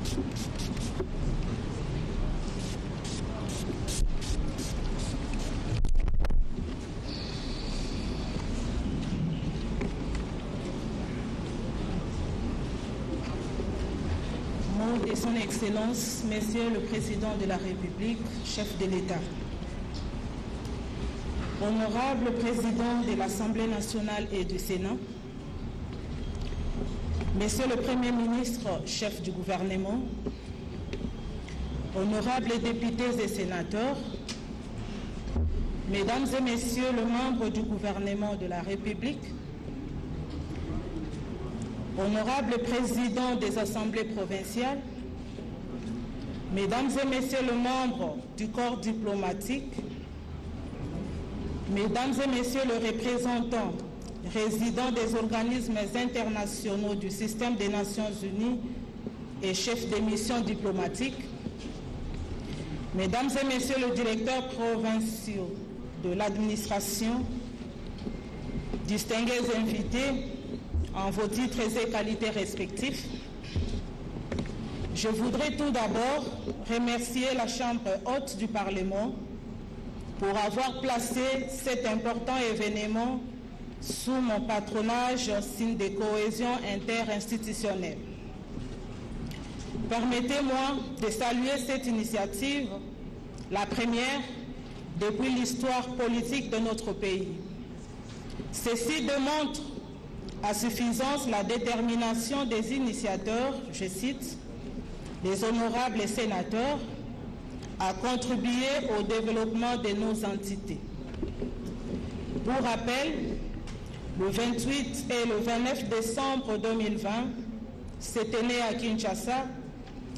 Mot de son Excellence, Monsieur le Président de la République, chef de l'État. Honorable Président de l'Assemblée nationale et du Sénat, Monsieur le Premier ministre, chef du gouvernement, honorables députés et sénateurs, Mesdames et Messieurs les membres du gouvernement de la République, honorables présidents des assemblées provinciales, Mesdames et Messieurs les membres du corps diplomatique, Mesdames et Messieurs les représentants résidents des organismes internationaux du système des Nations Unies et chefs des missions diplomatiques, Mesdames et Messieurs les directeurs provinciaux de l'administration, distingués invités en vos titres et qualités respectifs, je voudrais tout d'abord remercier la Chambre haute du Parlement pour avoir placé cet important événement sous mon patronage, signe de cohésion interinstitutionnelle. Permettez-moi de saluer cette initiative, la première depuis l'histoire politique de notre pays. Ceci démontre à suffisance la détermination des initiateurs, je cite, les honorables sénateurs, à contribuer au développement de nos entités. Pour rappel, le 28 et le 29 décembre 2020, s'était née à Kinshasa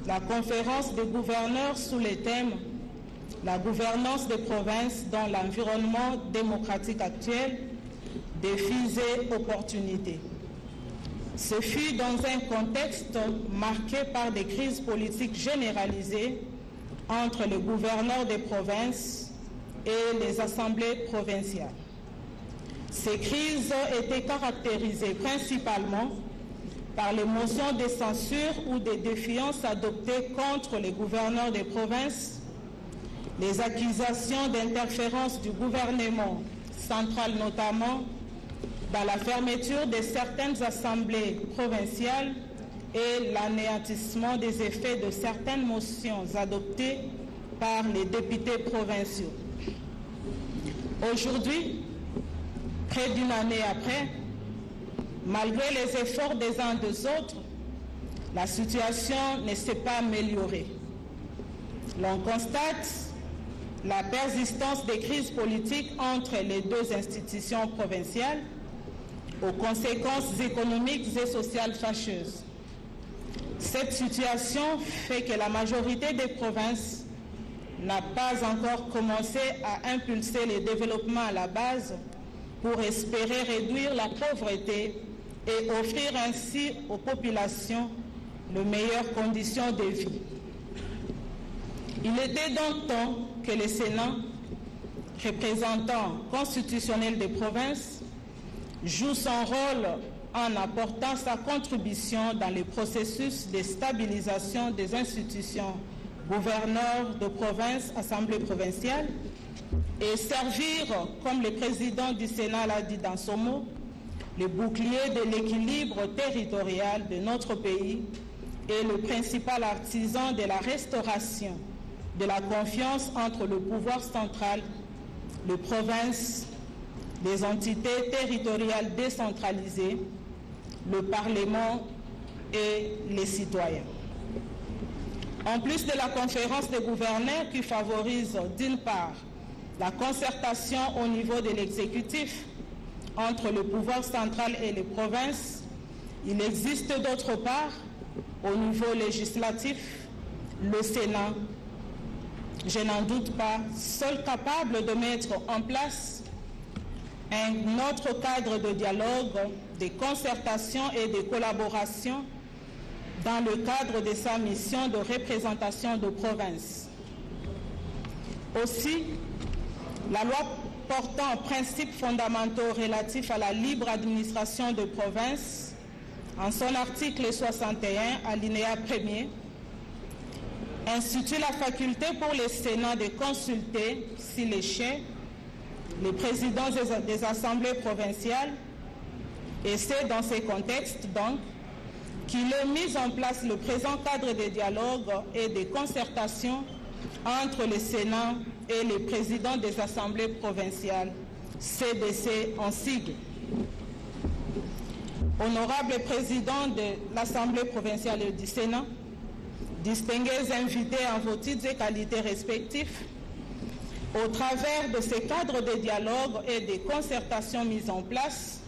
la conférence des gouverneurs sous le thème « La gouvernance des provinces dans l'environnement démocratique actuel, défis et opportunités ». Ce fut dans un contexte marqué par des crises politiques généralisées entre les gouverneurs des provinces et les assemblées provinciales. Ces crises étaient caractérisées principalement par les motions de censure ou de défiance adoptées contre les gouverneurs des provinces, les accusations d'interférence du gouvernement central notamment dans la fermeture de certaines assemblées provinciales et l'anéantissement des effets de certaines motions adoptées par les députés provinciaux. Aujourd'hui, près d'une année après, malgré les efforts des uns des autres, la situation ne s'est pas améliorée. L'on constate la persistance des crises politiques entre les deux institutions provinciales aux conséquences économiques et sociales fâcheuses. Cette situation fait que la majorité des provinces n'a pas encore commencé à impulser les développements à la base pour espérer réduire la pauvreté et offrir ainsi aux populations de meilleures conditions de vie. Il était donc temps que le Sénat, représentant constitutionnel des provinces, joue son rôle en apportant sa contribution dans le processus de stabilisation des institutions, gouverneurs de province, assemblée provinciale, et servir, comme le président du Sénat l'a dit dans son mot, le bouclier de l'équilibre territorial de notre pays et le principal artisan de la restauration de la confiance entre le pouvoir central, les provinces, les entités territoriales décentralisées, le Parlement et les citoyens. En plus de la conférence des gouverneurs qui favorise d'une part la concertation au niveau de l'exécutif entre le pouvoir central et les provinces, il existe d'autre part au niveau législatif le Sénat, je n'en doute pas, seul capable de mettre en place un autre cadre de dialogue, de concertation et de collaboration dans le cadre de sa mission de représentation de province. Aussi, la loi portant principes fondamentaux relatifs à la libre administration de province, en son article 61, alinéa 1er, institue la faculté pour le Sénat de consulter, s'il est ché, les présidents des assemblées provinciales, et c'est dans ces contextes donc qu'il est mis en place le présent cadre de dialogue et de concertation entre le Sénat et les présidents des assemblées provinciales, CDC en sigle. Honorable président de l'Assemblée provinciale et du Sénat, distingués invités en vos titres et qualités respectifs, au travers de ces cadres de dialogue et de concertation mis en place,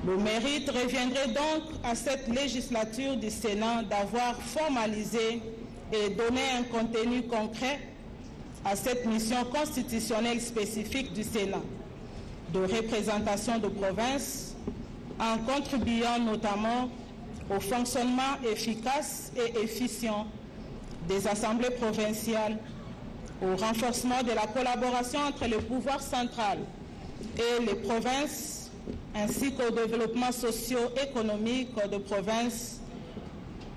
le mérite reviendrait donc à cette législature du Sénat d'avoir formalisé et donné un contenu concret à cette mission constitutionnelle spécifique du Sénat de représentation de province, en contribuant notamment au fonctionnement efficace et efficient des assemblées provinciales, au renforcement de la collaboration entre le pouvoir central et les provinces, ainsi qu'au développement socio-économique de provinces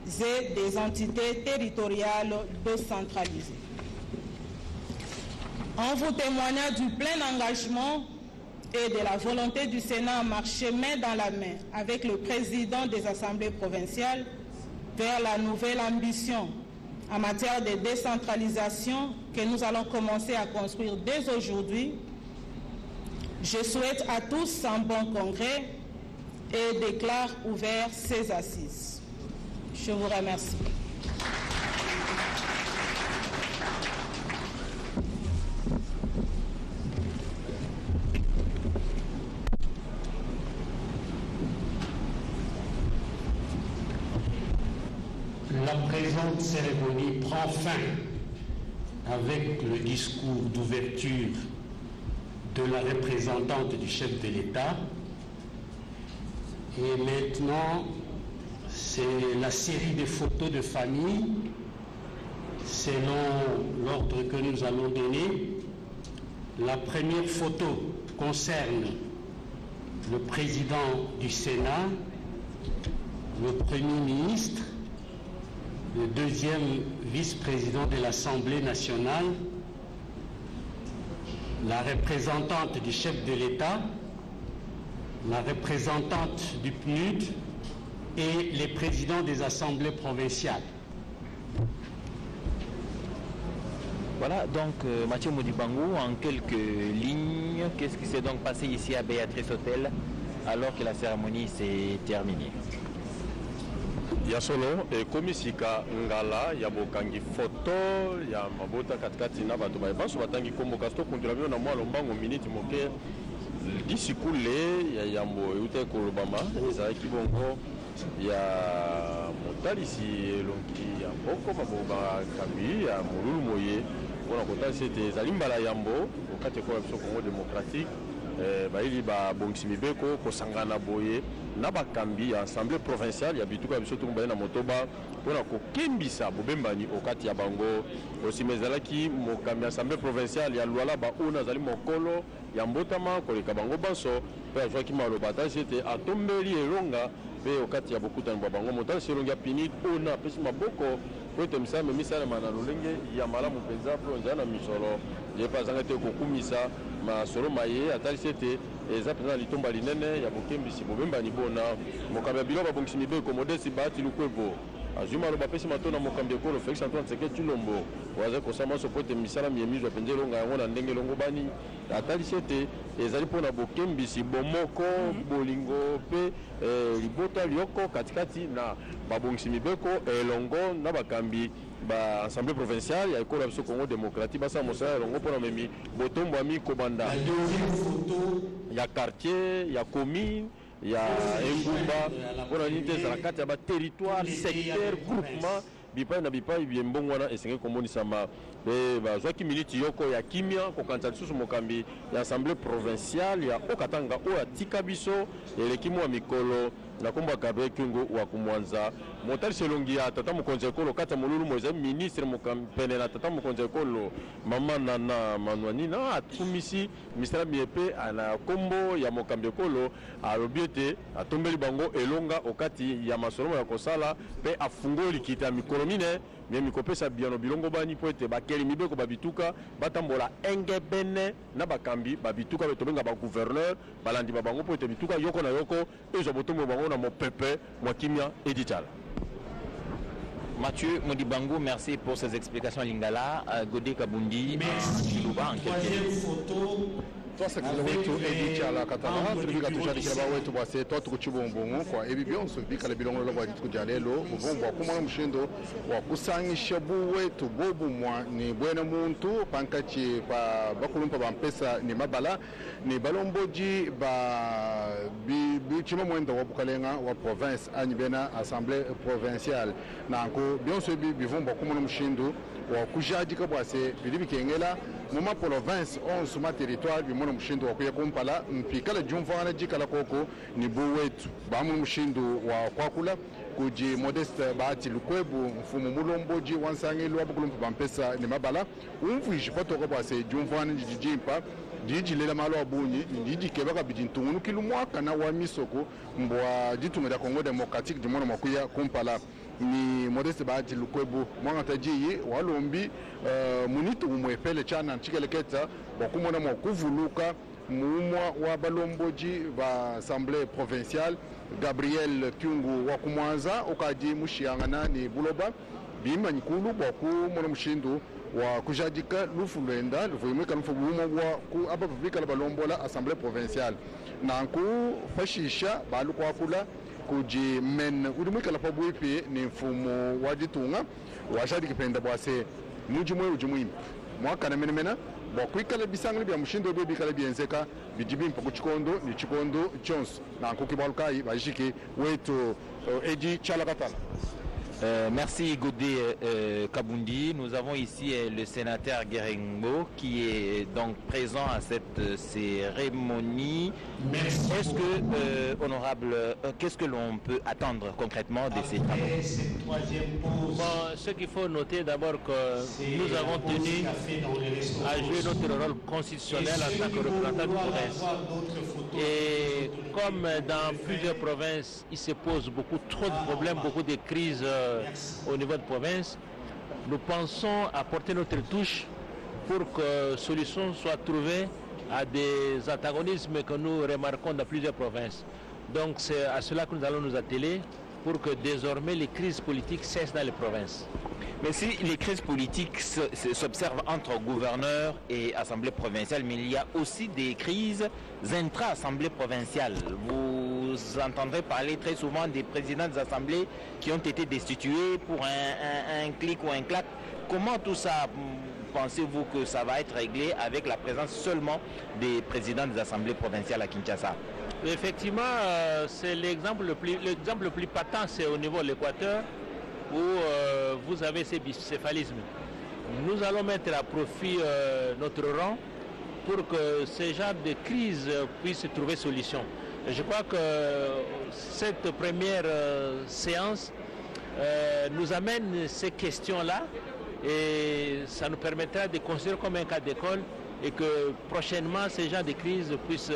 et des entités territoriales décentralisées. En vous témoignant du plein engagement et de la volonté du Sénat à marcher main dans la main avec le président des assemblées provinciales vers la nouvelle ambition en matière de décentralisation que nous allons commencer à construire dès aujourd'hui, je souhaite à tous un bon congrès et déclare ouvert ces assises. Je vous remercie. La présente cérémonie prend fin avec le discours d'ouverture de la représentante du chef de l'État. Et maintenant, c'est la série de photos de famille selon l'ordre que nous allons donner. La première photo concerne le président du Sénat, le Premier ministre, le deuxième vice-président de l'Assemblée nationale, la représentante du chef de l'État, la représentante du PNUD et les présidents des assemblées provinciales. Voilà, donc Mathieu Modibango, en quelques lignes, qu'est-ce qui s'est donc passé ici à Béatrice Hôtel alors que la cérémonie s'est terminée? Ya solo komisika ngala ya bokangi photo ya mabota katikati na bato baso batangi kombo kasto kundira na mwalo mbango minute moke disikule ya yambo ute kolobama ezalaki bongo ya motalisi elongi ya mboko maboba kambi ya mululu moye mpona kotalisa ete ezali mbala yambo okati ekola biso Congo démocratique baili babongisi mibeko kosangana boye na bakambi ya assemblée provinciale ya bituka ya biso tukumbali na motoba mpona kokembisa bobembani okati ya bango osima ezalaki mokambi ya assemblée provinciale ya Luala baona azali mokolo ya mbotama koleka bango banso mpe azwaki maloba atalisi ete atombeli elonga mpe okati ya bokutani bwa bango motalisi elongi ya PNUD ona apesi maboko po ete misala memisalema na lolenge ya malamu mpenza mpo nzala na misolo ye mpe azanga te kokumisa masolo maye atalisi ete eza mpenza na litomba linene ya bokembisi bobembani bona mokambi ya bilo babongisi mibeko Modeste Bahati Lukwebo azwi maloba apesi mato na mokambi ekolo Félix Antoine Tshisekedi Tshilombo oyo kosala maso po ete misala miyemizwa mpenza elonga yango na ndenge elongo bani atalisi ete ezali mpona bokembisi bomoko bolingo mpe libota lioko katikati na babongisi mibeko elongo na bakambi ba assemblée provinciale ya ekolo ya biso Congo démocratique basala mosala elongo mpona memi botombwami kobanda ya quartier ya commune ya engumba mpona nini te ezala kati ya baterritoire secteur groupement bipai na bipai biembongo wana esengeli komonisama mpe bazwaki miniti yoko ya kimia kokanisa lisusu mokambi ya assemblée provinciale ya Okatanga oyo atika biso eleki mwa mikolo na komba Gabriel Kyungu wa kumwanza motali selongi ya tata mokonzi ekolo kata mululu moza ministre mokampene na tata mokonzi ekolo mama Nana Manwani na atumisi ministre miepe ana kombo ya mokambi ekolo alobiete atombeli bango elonga okati ya masolomo ya kosala pe afungoli kita mikolo mine mais mikopesa biano bilongo bani po ete bakeli mibeko babituka batambola engebene na bakambi babituka betobenga ba gouverneur balandi babango po ete bituka yoko na yoko ezo botombo bango na mopepe mwakimia edital. Mathieu Modibango, merci pour ces explications Lingala. Godé Kabundi, Troisième photo. Twasakile wetu edityala katala tulibika tushadikila bawetu bwase twatukuchibombongo kwa ebi byonso bikala bilongo lo bwa tukuja lelo muvombo akumana mushindo wa kusangisha buwetu bobumwa ni bwena muntu pankachi pa bakulumpa bampesa ni mabala ni balomboji ba bichima mwenda wa bukalenga wa province anyibena assemblée provinciale nanko byonso ebi bivombo akumana mushindo wa kujadika bwase bilibikengela muma province 11 ma territoire bimona mushindo wa kuya kumpala mpikala jumvana jikala koko ni buwetu bamu mushindo wa kwakula kuji Modeste Bahati Lukwebu mfumu mulomboji wansangelo abukulumpa bampesa ni mabala umvuishi patoko bwase jumvana jijimpa dijilela malo abunyi ndijikebaka bidintungunu kilumwaka na wa misoko mbwa ditumira Congo Democratique dimona makuya kumpala ni Modeste Bahati Lukwebu mwanga tajiyi walombi munitu umwepele chana nchikeleketa wakumona mwakuvuluka muumwa wa balomboji ba assemblée provinciale Gabriel Kyungu wakumwanza okaji mushiangana ni buloba bima nyikulu wakumona mushindu wa kujadika lufu lwenda luvuyimweka lufu buumwa wa ku aba vika la balombola assemblée provinciale nanku fashisha balu kwakula kuji men udumwika la pabuipi ni mfumo wajitunga washadi kipenda bwase muji mwe ujumuimi mwaka na menemena bwakwikala bisangli bya mushindo bwe bikala byenzeka bijibimpa ku chikondo ni chikondo chons na nkuki balkai bajiki wetu Edi Chalakatala. Merci Godé Kabundi. Nous avons ici le sénateur Guéringbo qui est donc présent à cette cérémonie. Est-ce que, honorable, qu'est-ce que l'on peut attendre concrètement de ces travaux? Bon, ce qu'il faut noter d'abord que nous avons tenu à jouer notre rôle constitutionnel en tant que représentant de province. Et comme dans plusieurs provinces, il se pose trop de problèmes, beaucoup de crises au niveau de province, nous pensons apporter notre touche pour que solution soit trouvée à des antagonismes que nous remarquons dans plusieurs provinces. Donc c'est à cela que nous allons nous atteler pour que désormais les crises politiques cessent dans les provinces. Mais si les crises politiques s'observent entre gouverneurs et assemblées provinciales, mais il y a aussi des crises intra-assemblées provinciales. Vous entendrez parler très souvent des présidents des assemblées qui ont été destitués pour un clic ou un clac. Comment tout ça, pensez-vous que ça va être réglé avec la présence seulement des présidents des assemblées provinciales à Kinshasa? Effectivement, c'est l'exemple le plus patent, c'est au niveau de l'Équateur, où vous avez ces bicéphalismes. Nous allons mettre à profit notre rang pour que ce genre de crise puisse trouver solution. Et je crois que cette première séance nous amène ces questions-là et ça nous permettra de considérer comme un cas d'école et que prochainement ces genres de crise puissent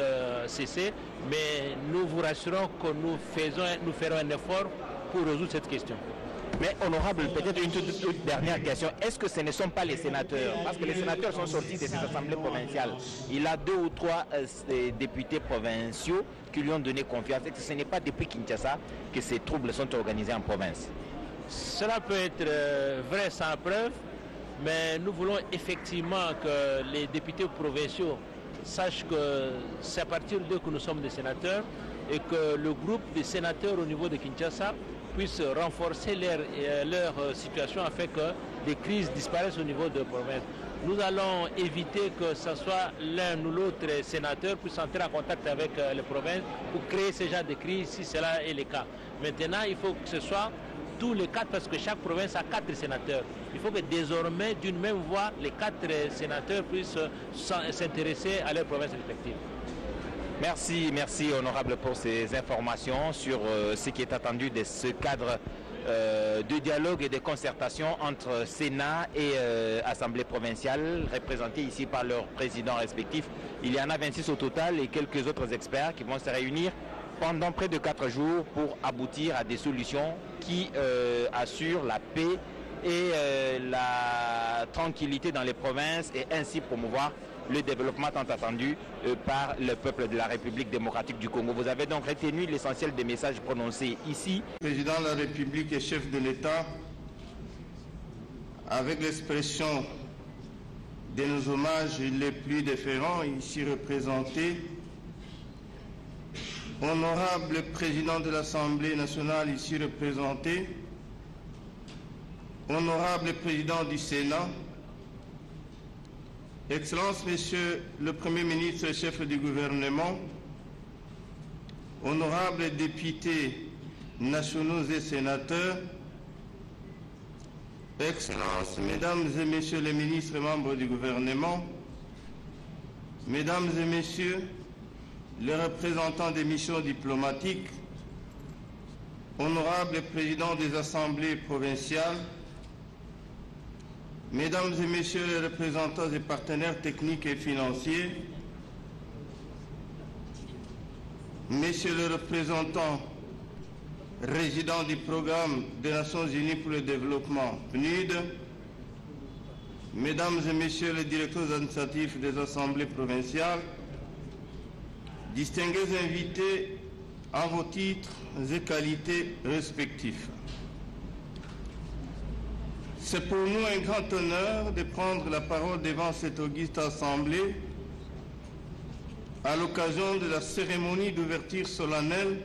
cesser. Mais nous vous rassurons que nous ferons un effort pour résoudre cette question. Mais honorable, peut-être une toute dernière question. Est-ce que ce ne sont pas les sénateurs? Parce que les sénateurs sont sortis de cette assemblée provinciale. Il a 2 ou 3 députés provinciaux qui lui ont donné confiance. Et que ce n'est pas depuis Kinshasa que ces troubles sont organisés en province. Cela peut être vrai sans preuve, mais nous voulons effectivement que les députés provinciaux sachent que c'est à partir d'eux que nous sommes des sénateurs et que le groupe des sénateurs au niveau de Kinshasa puisse renforcer leur situation afin que des crises disparaissent au niveau de la province. Nous allons éviter que ce soit l'un ou l'autre sénateur puisse entrer en contact avec les provinces pour créer ce genre de crise si cela est le cas. Maintenant, il faut que ce soit tous les 4 parce que chaque province a 4 sénateurs. Il faut que désormais, d'une même voix, les 4 sénateurs puissent s'intéresser à leurs provinces respectives. Merci honorable pour ces informations sur ce qui est attendu de ce cadre de dialogue et de concertation entre Sénat et Assemblée provinciale, représentés ici par leurs présidents respectifs. Il y en a 26 au total et quelques autres experts qui vont se réunir pendant près de 4 jours pour aboutir à des solutions qui assurent la paix et la tranquillité dans les provinces et ainsi promouvoir le développement tant attendu par le peuple de la République démocratique du Congo. Vous avez donc retenu l'essentiel des messages prononcés ici. Président de la République et chef de l'État, avec l'expression de nos hommages les plus déférents ici représentés, honorable président de l'Assemblée nationale ici représenté, honorable président du Sénat, Excellence, Monsieur le Premier ministre et chef du gouvernement, honorables députés nationaux et sénateurs, Excellences, Mesdames et Messieurs les ministres et membres du gouvernement, Mesdames et Messieurs les représentants des missions diplomatiques, honorables présidents des assemblées provinciales, Mesdames et Messieurs les représentants des partenaires techniques et financiers, Messieurs les représentants résidents du programme des Nations Unies pour le développement, PNUD, Mesdames et Messieurs les directeurs administratifs des assemblées provinciales, distingués invités en vos titres et qualités respectifs. C'est pour nous un grand honneur de prendre la parole devant cette auguste assemblée à l'occasion de la cérémonie d'ouverture solennelle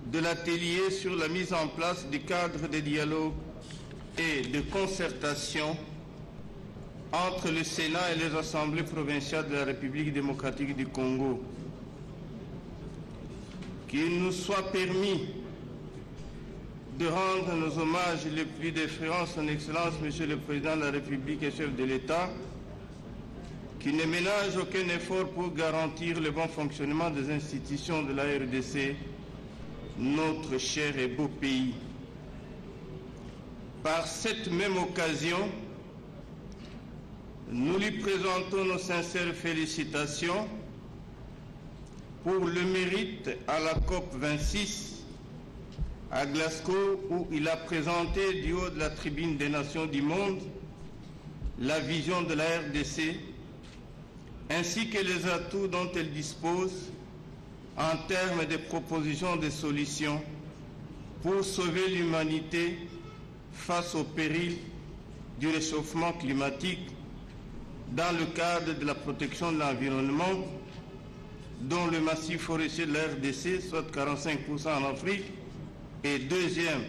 de l'atelier sur la mise en place du cadre de dialogue et de concertation entre le Sénat et les assemblées provinciales de la République démocratique du Congo. Qu'il nous soit permis de rendre nos hommages les plus déférents, Son Excellence, Monsieur le Président de la République et chef de l'État, qui ne ménage aucun effort pour garantir le bon fonctionnement des institutions de la RDC, notre cher et beau pays. Par cette même occasion, nous lui présentons nos sincères félicitations pour le mérite à la COP 26 à Glasgow, où il a présenté du haut de la tribune des nations du monde la vision de la RDC ainsi que les atouts dont elle dispose en termes de propositions de solutions pour sauver l'humanité face au péril du réchauffement climatique dans le cadre de la protection de l'environnement, dont le massif forestier de la RDC, soit 45% en Afrique, et deuxième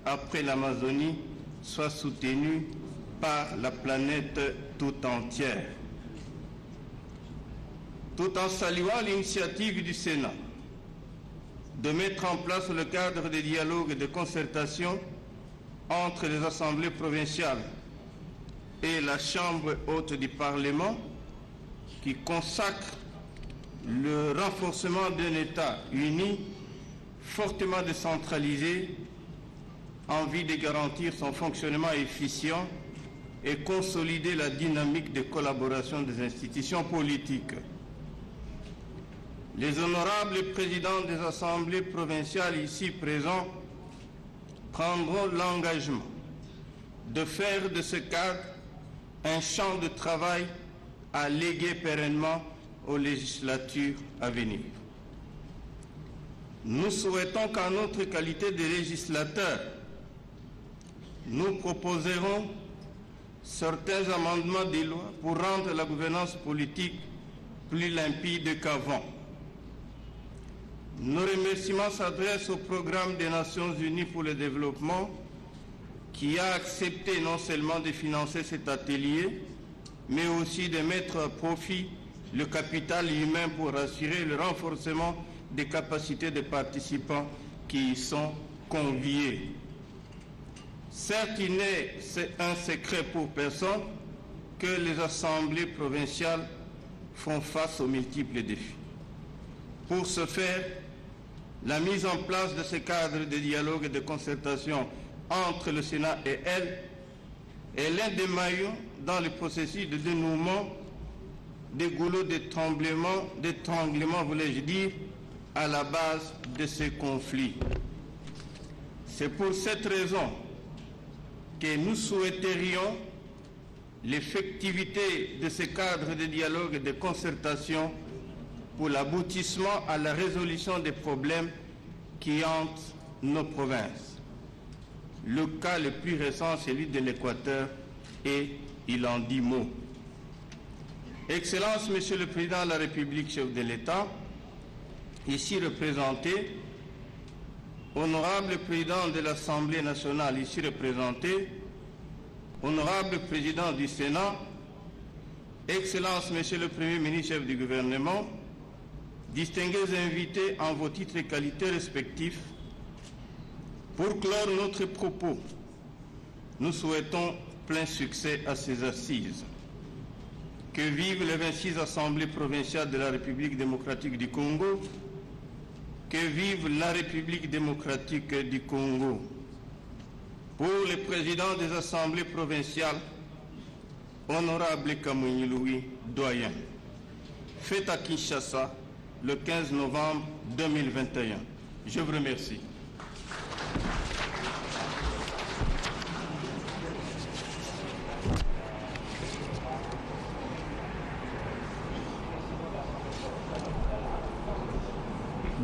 après l'Amazonie, soit soutenu par la planète tout entière. Tout en saluant l'initiative du Sénat de mettre en place le cadre de dialogue et de concertation entre les assemblées provinciales et la Chambre haute du Parlement, qui consacre le renforcement d'un État uni, fortement décentralisé, en vue de garantir son fonctionnement efficient et consolider la dynamique de collaboration des institutions politiques. Les honorables présidents des assemblées provinciales ici présents prendront l'engagement de faire de ce cadre un champ de travail à léguer pérennement aux législatures à venir. Nous souhaitons qu'en notre qualité de législateurs, nous proposerons certains amendements des lois pour rendre la gouvernance politique plus limpide qu'avant. Nos remerciements s'adressent au programme des Nations Unies pour le développement qui a accepté non seulement de financer cet atelier, mais aussi de mettre à profit le capital humain pour assurer le renforcement des capacités des participants qui y sont conviés. Certes, il n'est un secret pour personne que les assemblées provinciales font face aux multiples défis. Pour ce faire, la mise en place de ce cadre de dialogue et de concertation entre le Sénat et elle est l'un des maillons dans le processus de dénouement des goulots d'étranglement, voulais-je dire, à la base de ces conflits. C'est pour cette raison que nous souhaiterions l'effectivité de ce cadre de dialogue et de concertation pour l'aboutissement à la résolution des problèmes qui hantent nos provinces. Le cas le plus récent, c'est celui de l'Équateur, et il en dit mot. Excellence, Monsieur le Président de la République, chef de l'État, ici représenté, Honorable Président de l'Assemblée nationale, ici représenté, Honorable Président du Sénat, Excellence, Monsieur le Premier ministre, chef du gouvernement, distingués invités en vos titres et qualités respectifs, pour clore notre propos, nous souhaitons plein succès à ces assises. Que vivent les 26 assemblées provinciales de la République démocratique du Congo, que vive la République démocratique du Congo. Pour les présidents des assemblées provinciales, Honorable Kamouni Louis, doyen. Fête à Kinshasa, le 15 novembre 2021. Je vous remercie.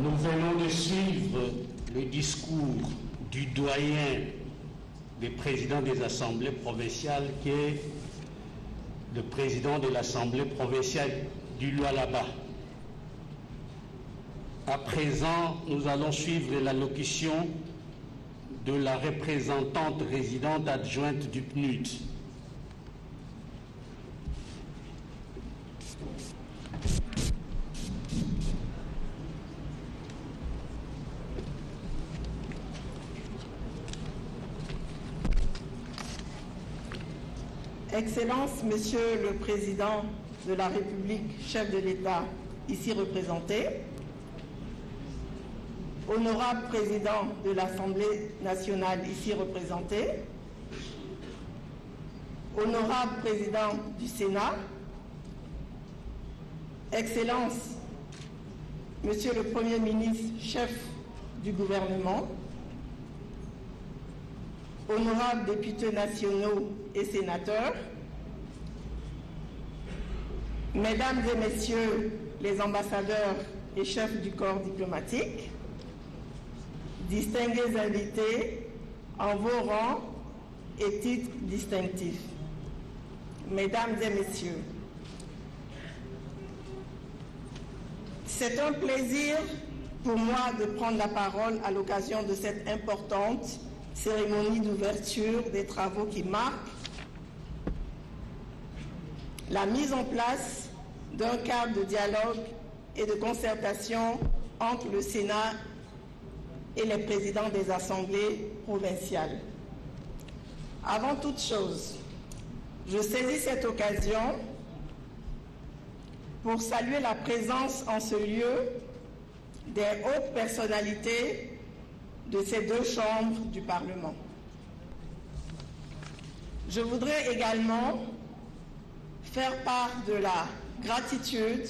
Nous venons de suivre le discours du doyen des présidents des assemblées provinciales, qui est le président de l'Assemblée provinciale du Lualaba. À présent, nous allons suivre l'allocution de la représentante résidente adjointe du PNUD. Excellence, Monsieur le Président de la République, chef de l'État, ici représenté, Honorable Président de l'Assemblée nationale, ici représenté, Honorable Président du Sénat, Excellence, Monsieur le Premier ministre, chef du gouvernement, honorables députés nationaux et sénateurs, Mesdames et Messieurs les ambassadeurs et chefs du corps diplomatique, distingués invités en vos rangs et titres distinctifs, Mesdames et Messieurs, c'est un plaisir pour moi de prendre la parole à l'occasion de cette importante cérémonie d'ouverture des travaux qui marquent la mise en place d'un cadre de dialogue et de concertation entre le Sénat et les présidents des assemblées provinciales. Avant toute chose, je saisis cette occasion pour saluer la présence en ce lieu des hautes personnalités de ces deux chambres du Parlement. Je voudrais également faire part de la gratitude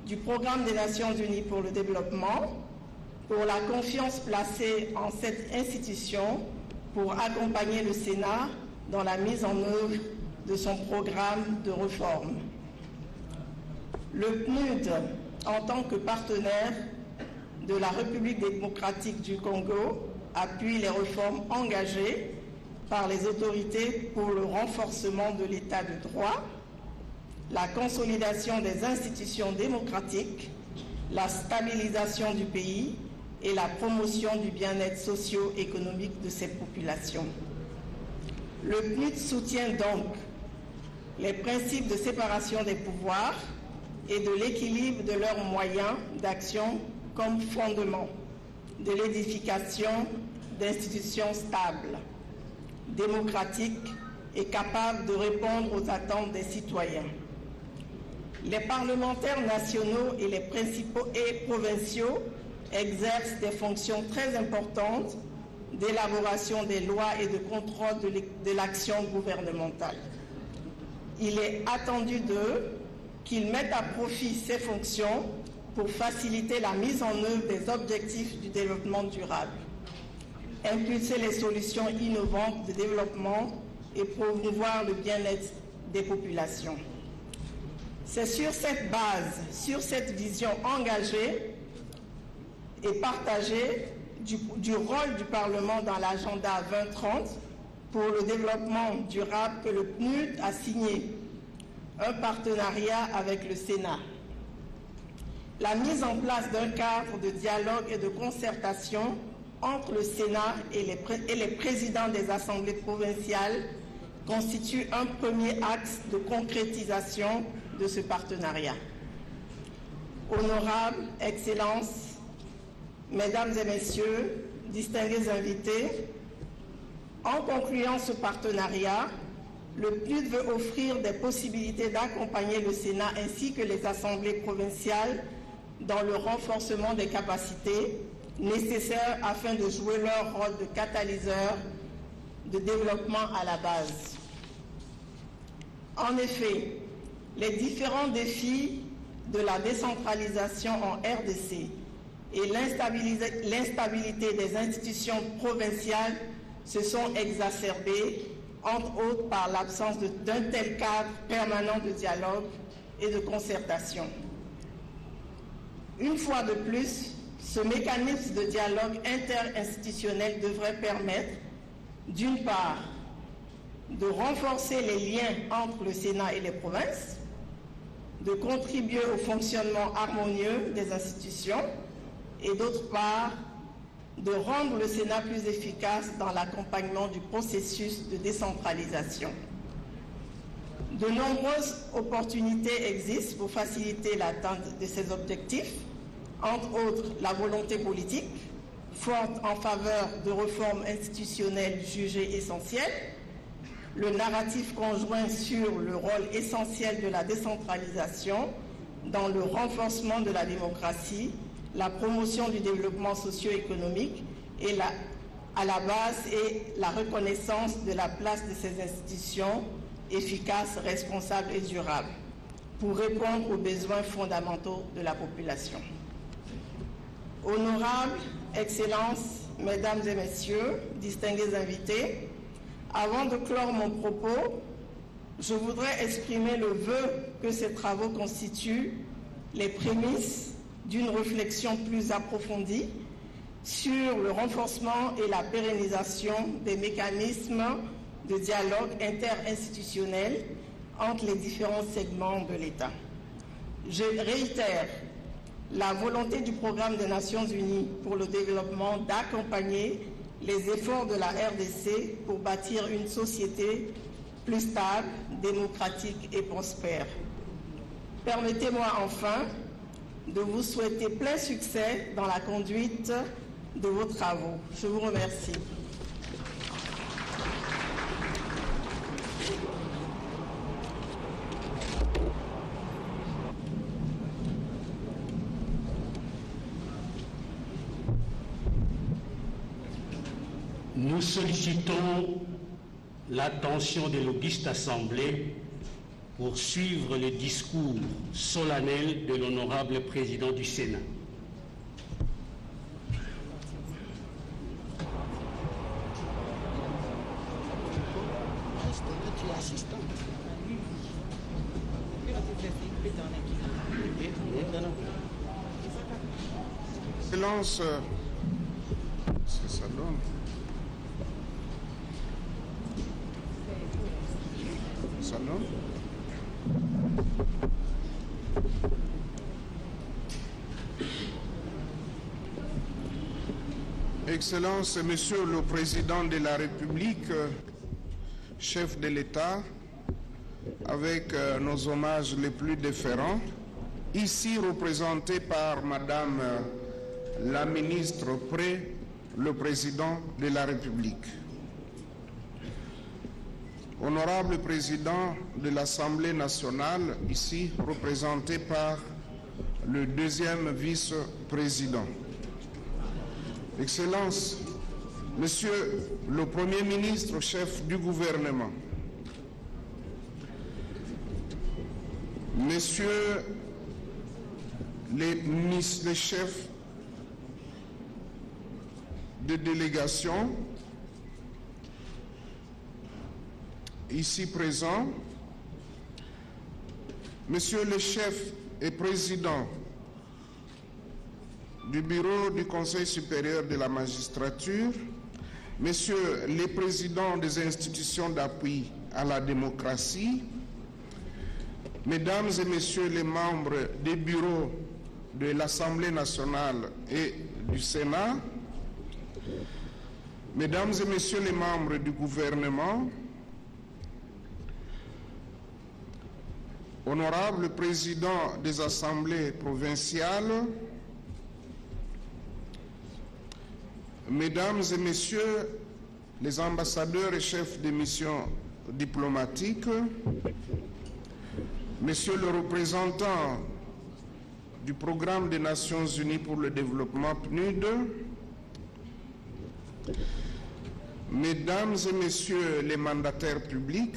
du Programme des Nations Unies pour le développement pour la confiance placée en cette institution pour accompagner le Sénat dans la mise en œuvre de son programme de réforme. Le PNUD, en tant que partenaire de la République démocratique du Congo, appuie les réformes engagées par les autorités pour le renforcement de l'état de droit, la consolidation des institutions démocratiques, la stabilisation du pays et la promotion du bien-être socio-économique de ces populations. Le PNUD soutient donc les principes de séparation des pouvoirs et de l'équilibre de leurs moyens d'action comme fondement de l'édification d'institutions stables, démocratiques et capables de répondre aux attentes des citoyens. Les parlementaires nationaux et les principaux et provinciaux exercent des fonctions très importantes d'élaboration des lois et de contrôle de l'action gouvernementale. Il est attendu d'eux qu'ils mettent à profit ces fonctions pour faciliter la mise en œuvre des objectifs du développement durable, impulser les solutions innovantes de développement et promouvoir le bien-être des populations. C'est sur cette base, sur cette vision engagée et partagée du rôle du Parlement dans l'agenda 2030 pour le développement durable que le PNUD a signé un partenariat avec le Sénat. La mise en place d'un cadre de dialogue et de concertation entre le Sénat et les présidents des assemblées provinciales constitue un premier axe de concrétisation de ce partenariat. Honorables, Excellences, Mesdames et Messieurs, distingués invités, en concluant ce partenariat, le PNUD veut offrir des possibilités d'accompagner le Sénat ainsi que les assemblées provinciales dans le renforcement des capacités nécessaires afin de jouer leur rôle de catalyseur de développement à la base. En effet, les différents défis de la décentralisation en RDC et l'instabilité des institutions provinciales se sont exacerbés, entre autres par l'absence d'un tel cadre permanent de dialogue et de concertation. Une fois de plus, ce mécanisme de dialogue interinstitutionnel devrait permettre, d'une part, de renforcer les liens entre le Sénat et les provinces, de contribuer au fonctionnement harmonieux des institutions et d'autre part, de rendre le Sénat plus efficace dans l'accompagnement du processus de décentralisation. De nombreuses opportunités existent pour faciliter l'atteinte de ces objectifs, entre autres la volonté politique, forte en faveur de réformes institutionnelles jugées essentielles, le narratif conjoint sur le rôle essentiel de la décentralisation dans le renforcement de la démocratie, la promotion du développement socio-économique et à la base et la reconnaissance de la place de ces institutions efficaces, responsables et durables pour répondre aux besoins fondamentaux de la population. Honorables, Excellences, Mesdames et Messieurs, distingués invités, avant de clore mon propos, je voudrais exprimer le vœu que ces travaux constituent les prémices d'une réflexion plus approfondie sur le renforcement et la pérennisation des mécanismes de dialogue interinstitutionnel entre les différents segments de l'État. Je réitère la volonté du Programme des Nations Unies pour le développement d'accompagner les efforts de la RDC pour bâtir une société plus stable, démocratique et prospère. Permettez-moi enfin de vous souhaiter plein succès dans la conduite de vos travaux. Je vous remercie. Nous sollicitons l'attention de l'auguste Assemblée pour suivre le discours solennel de l'honorable président du Sénat. Excellence, ça donne. Ça donne. Excellence, Monsieur le Président de la République, chef de l'État, avec nos hommages les plus déférents, ici représenté par Madame la ministre près le Président de la République. Honorable Président de l'Assemblée nationale, ici représenté par le deuxième vice-président. Excellences, Monsieur le Premier ministre, chef du gouvernement, Messieurs les chefs de délégation ici présents, Monsieur le chef et président du bureau du Conseil supérieur de la magistrature, Messieurs les présidents des institutions d'appui à la démocratie, Mesdames et Messieurs les membres des bureaux de l'Assemblée nationale et du Sénat, Mesdames et Messieurs les membres du gouvernement, Honorables présidents des assemblées provinciales, Mesdames et Messieurs les ambassadeurs et chefs de mission diplomatiques, Monsieur le représentant du Programme des Nations Unies pour le développement PNUD, Mesdames et Messieurs les mandataires publics,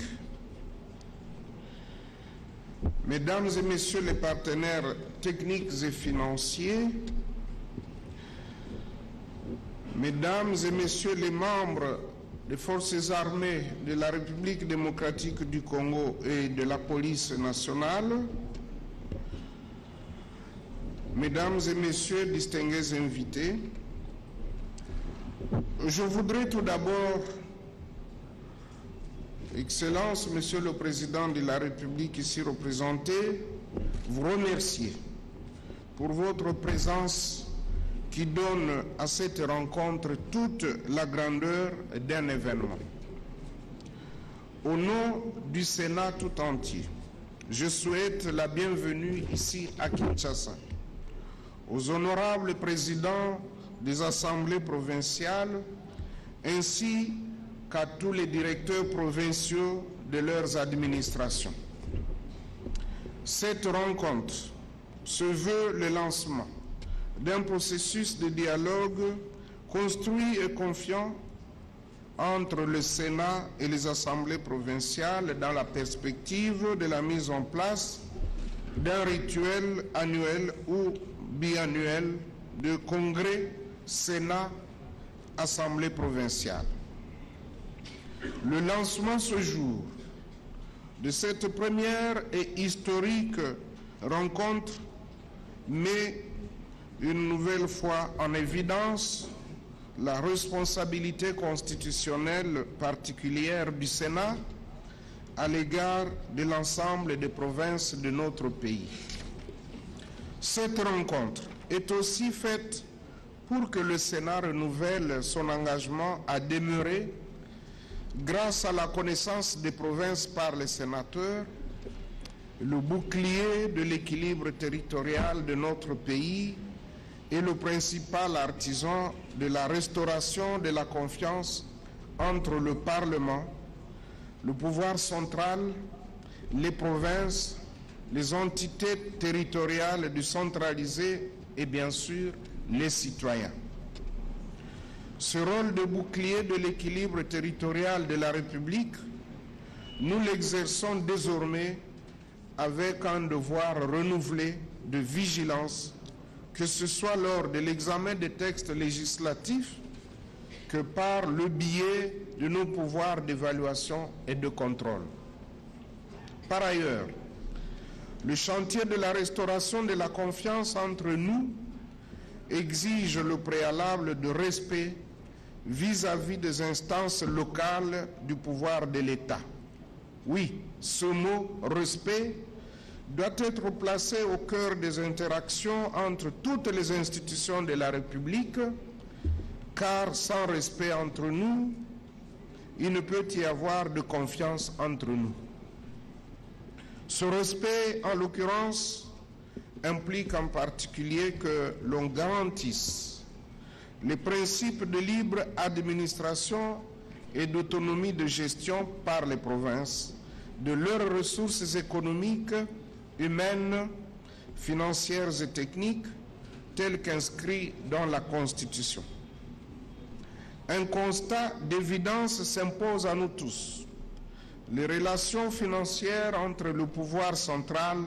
Mesdames et Messieurs les partenaires techniques et financiers, Mesdames et Messieurs les membres des forces armées de la République démocratique du Congo et de la police nationale, Mesdames et Messieurs distingués invités, je voudrais tout d'abord, Excellence, Monsieur le Président de la République ici représenté, vous remercier pour votre présence qui donne à cette rencontre toute la grandeur d'un événement. Au nom du Sénat tout entier, je souhaite la bienvenue ici à Kinshasa aux honorables présidents des assemblées provinciales ainsi qu'à tous les directeurs provinciaux de leurs administrations. Cette rencontre se veut le lancement d'un processus de dialogue construit et confiant entre le Sénat et les assemblées provinciales dans la perspective de la mise en place d'un rituel annuel ou biannuel de congrès Sénat-Assemblée provinciale. Le lancement ce jour de cette première et historique rencontre met une nouvelle fois en évidence la responsabilité constitutionnelle particulière du Sénat à l'égard de l'ensemble des provinces de notre pays. Cette rencontre est aussi faite pour que le Sénat renouvelle son engagement à demeurer, grâce à la connaissance des provinces par les sénateurs, le bouclier de l'équilibre territorial de notre pays et le principal artisan de la restauration de la confiance entre le Parlement, le pouvoir central, les provinces, les entités territoriales décentralisées et bien sûr les citoyens. Ce rôle de bouclier de l'équilibre territorial de la République, nous l'exerçons désormais avec un devoir renouvelé de vigilance, que ce soit lors de l'examen des textes législatifs que par le biais de nos pouvoirs d'évaluation et de contrôle. Par ailleurs, le chantier de la restauration de la confiance entre nous exige le préalable de respect vis-à-vis des instances locales du pouvoir de l'État. Oui, ce mot « respect » doit être placé au cœur des interactions entre toutes les institutions de la République, car sans respect entre nous, il ne peut y avoir de confiance entre nous. Ce respect, en l'occurrence, implique en particulier que l'on garantisse les principes de libre administration et d'autonomie de gestion par les provinces de leurs ressources économiques, humaines, financières et techniques, telles qu'inscrites dans la Constitution. Un constat d'évidence s'impose à nous tous. Les relations financières entre le pouvoir central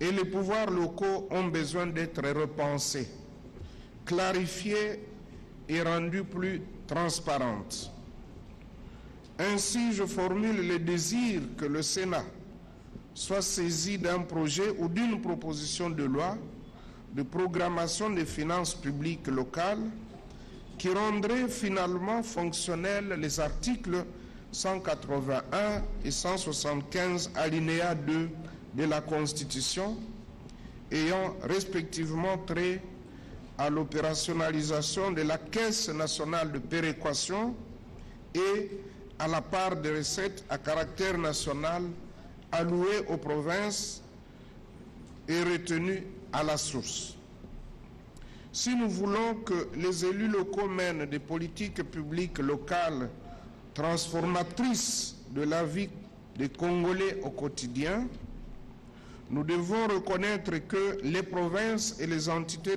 et les pouvoirs locaux ont besoin d'être repensées, clarifiées et rendues plus transparentes. Ainsi, je formule le désir que le Sénat soit saisi d'un projet ou d'une proposition de loi de programmation des finances publiques locales qui rendrait finalement fonctionnels les articles 181 et 175 alinéa 2 de la Constitution ayant respectivement trait à l'opérationnalisation de la Caisse nationale de péréquation et à la part des recettes à caractère national allouées aux provinces et retenues à la source. Si nous voulons que les élus locaux mènent des politiques publiques locales transformatrices de la vie des Congolais au quotidien, nous devons reconnaître que les provinces et les entités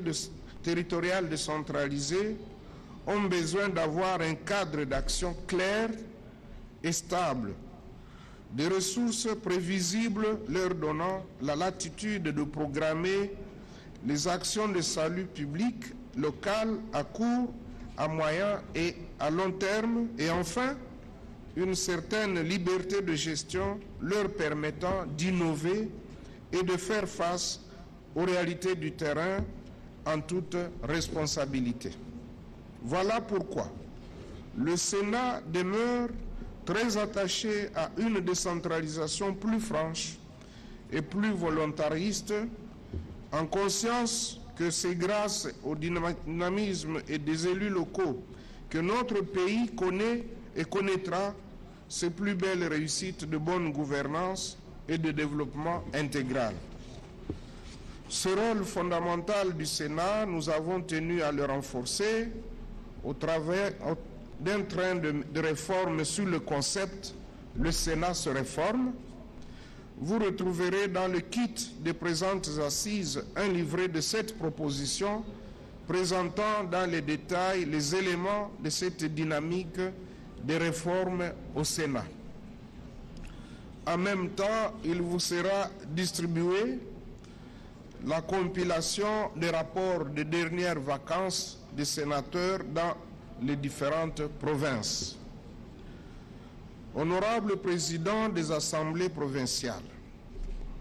territoriales décentralisées ont besoin d'avoir un cadre d'action clair et stable, des ressources prévisibles leur donnant la latitude de programmer les actions de salut public local à court, à moyen et à long terme, et enfin une certaine liberté de gestion leur permettant d'innover et de faire face aux réalités du terrain en toute responsabilité. Voilà pourquoi le Sénat demeure très attaché à une décentralisation plus franche et plus volontariste, en conscience que c'est grâce au dynamisme et des élus locaux que notre pays connaît et connaîtra ses plus belles réussites de bonne gouvernance et de développement intégral. Ce rôle fondamental du Sénat, nous avons tenu à le renforcer au travers d'un train de réformes sur le concept « Le Sénat se réforme ». Vous retrouverez dans le kit des présentes assises un livret de 7 propositions présentant dans les détails les éléments de cette dynamique des réformes au Sénat. En même temps, il vous sera distribué la compilation des rapports des dernières vacances des sénateurs dans les différentes provinces. Honorable Président des assemblées provinciales,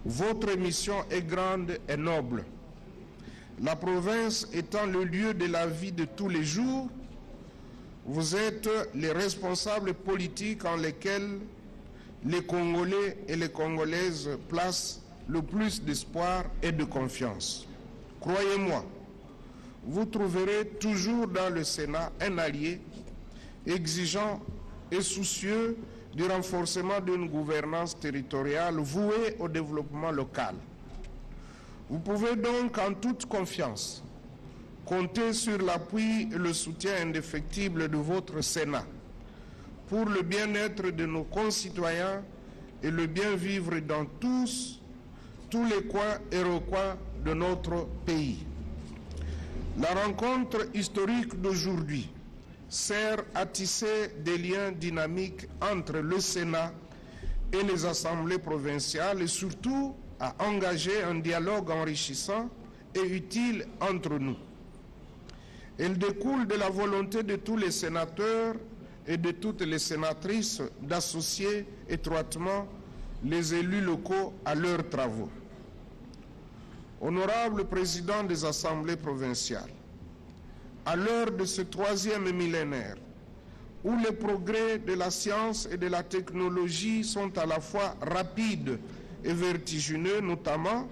votre mission est grande et noble. La province étant le lieu de la vie de tous les jours, vous êtes les responsables politiques en lesquels les Congolais et les Congolaises placent le plus d'espoir et de confiance. Croyez-moi, vous trouverez toujours dans le Sénat un allié exigeant et soucieux du renforcement d'une gouvernance territoriale vouée au développement local. Vous pouvez donc en toute confiance compter sur l'appui et le soutien indéfectible de votre Sénat pour le bien-être de nos concitoyens et le bien-vivre dans tous les coins et recoins de notre pays. La rencontre historique d'aujourd'hui sert à tisser des liens dynamiques entre le Sénat et les assemblées provinciales et surtout à engager un dialogue enrichissant et utile entre nous. Elle découle de la volonté de tous les sénateurs et de toutes les sénatrices d'associer étroitement les élus locaux à leurs travaux. Honorable Président des assemblées provinciales, à l'heure de ce 3e millénaire, où les progrès de la science et de la technologie sont à la fois rapides et vertigineux, notamment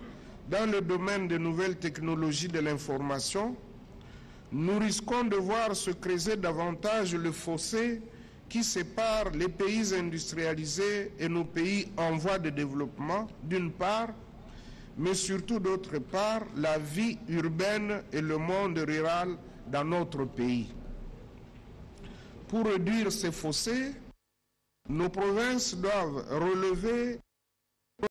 dans le domaine des nouvelles technologies de l'information, nous risquons de voir se creuser davantage le fossé qui sépare les pays industrialisés et nos pays en voie de développement, d'une part, mais surtout d'autre part, la vie urbaine et le monde rural dans notre pays. Pour réduire ces fossés, nos provinces doivent relever